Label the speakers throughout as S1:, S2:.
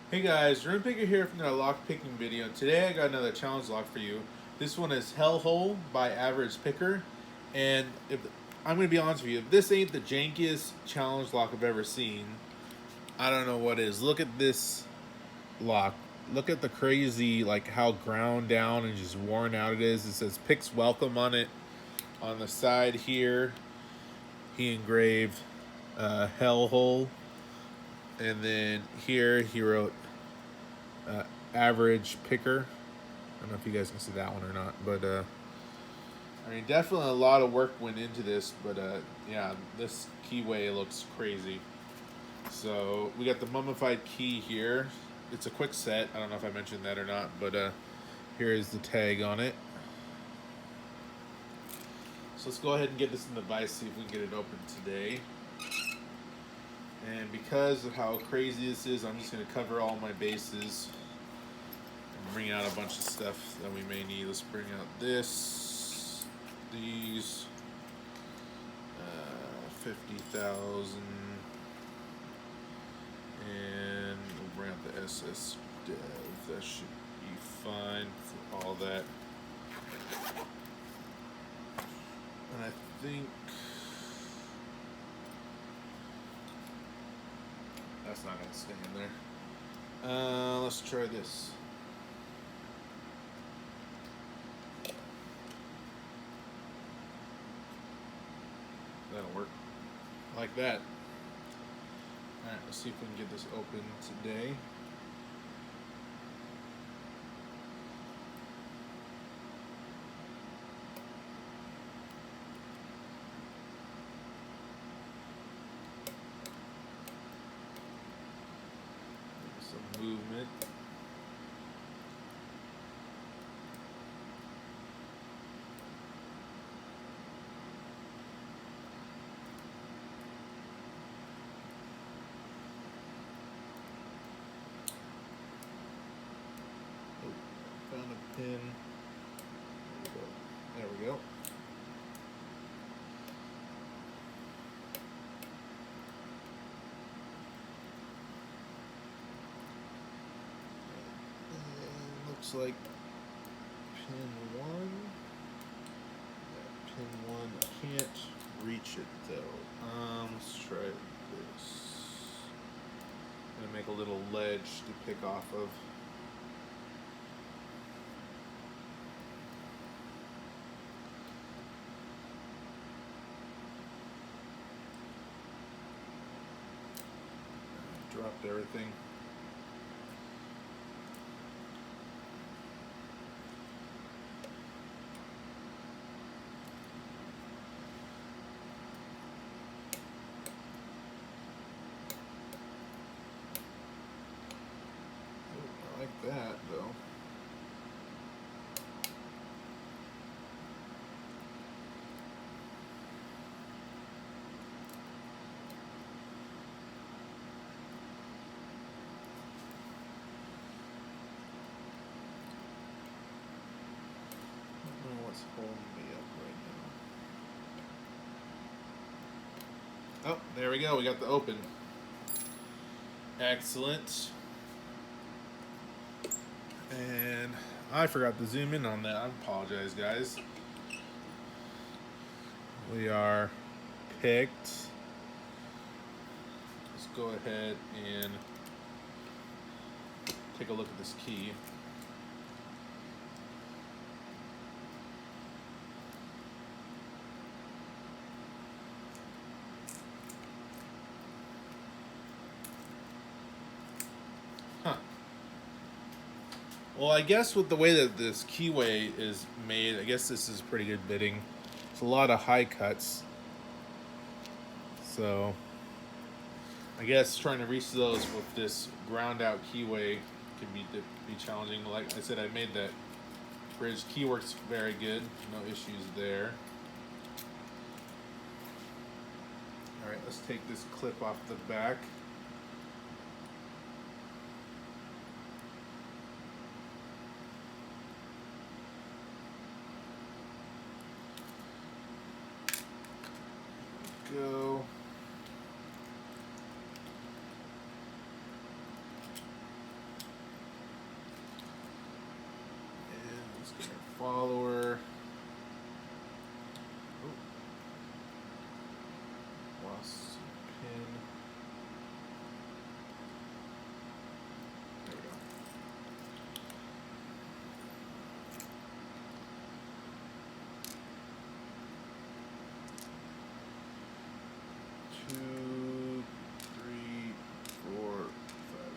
S1: Hey guys, RoonPicker here from the lock picking video. Today I got another challenge lock for you. This one is Hellhole by Average Picker. And if I'm gonna be honest with you, if this ain't the jankiest challenge lock I've ever seen, I don't know what is. Look at this lock. Look at the crazy, like how ground down and just worn out it is. It says Picks Welcome on it. On the side here, he engraved Hellhole. And then here he wrote Average Picker. I don't know if you guys can see that one or not, but I mean, definitely a lot of work went into this, but yeah, this keyway looks crazy. So we got the mummified key here. It's a quick set. I don't know if I mentioned that or not, but here is the tag on it. So let's go ahead and get this in the vise, see if we can get it open today. And because of how crazy this is, I'm just going to cover all my bases and bring out a bunch of stuff that we may need. Let's bring out this, these, 50,000, and we'll bring out the SS Dev. That should be fine for all that. And I think that's not going to stay in there. Let's try this. That'll work. Like that. Alright, let's see if we can get this open today. Some movement. Oh, found a pin. There we go. And looks like pin one. Yeah, pin one. I can't reach it though. Let's try this. I'm gonna make a little ledge to pick off of. Dropped everything. I like that though. I don't know what's holding me up right now. Oh, there we go. We got the open. Excellent. And I forgot to zoom in on that. I apologize, guys. We are picked. Let's go ahead and take a look at this key. Huh. Well, I guess with the way that this keyway is made, I guess this is pretty good bidding. It's a lot of high cuts. So I guess trying to reach those with this ground out keyway can be challenging. Like I said, I made that bridge. Key works very good. No issues there. All right, let's take this clip off the back. Go. follower. Oh, lost pin. There we go. Two, three, four, five,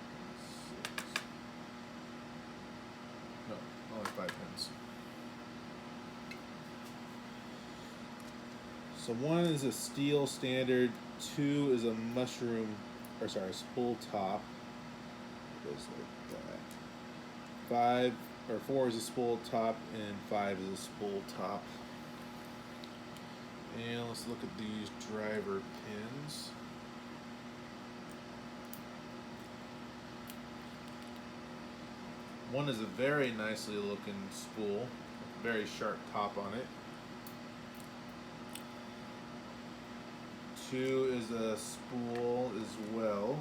S1: six. No, only 5 pins. So 1 is a steel standard, 2 is a mushroom, or sorry, spool top. It goes like that. 5 or 4 is a spool top, and 5 is a spool top. And let's look at these driver pins. One is a very nicely looking spool, very sharp top on it. 2 is a spool as well.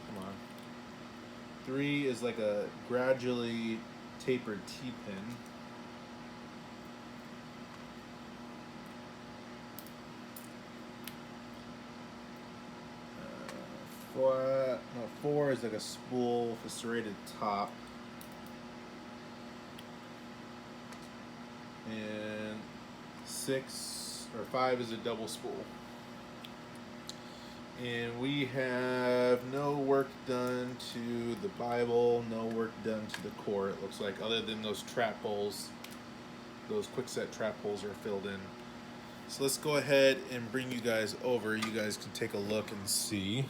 S1: Come on. 3 is like a gradually tapered T-pin. 4 is like a spool with a serrated top. And 5 is a double spool. And we have no work done to the Bible, no work done to the core, it looks like, other than those trap holes. Those quickset trap holes are filled in. So let's go ahead and bring you guys over. You guys can take a look and see.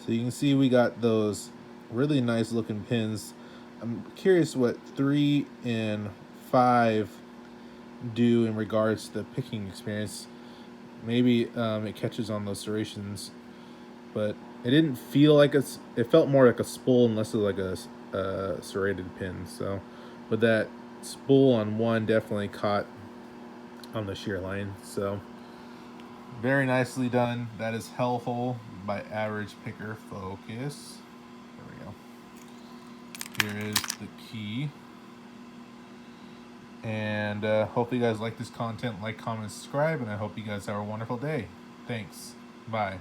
S1: So you can see we got those really nice looking pins. I'm curious what 3 and 5 do in regards to the picking experience. Maybe it catches on those serrations, but it didn't feel like it felt more like a spool and less of like a serrated pin. So with that spool on 1 definitely caught on the shear line. So very nicely done. That is Hellhole by Average Picker Focus. There we go. Here is the key. And hopefully you guys like this content. Like, comment, subscribe, and I hope you guys have a wonderful day. Thanks. Bye.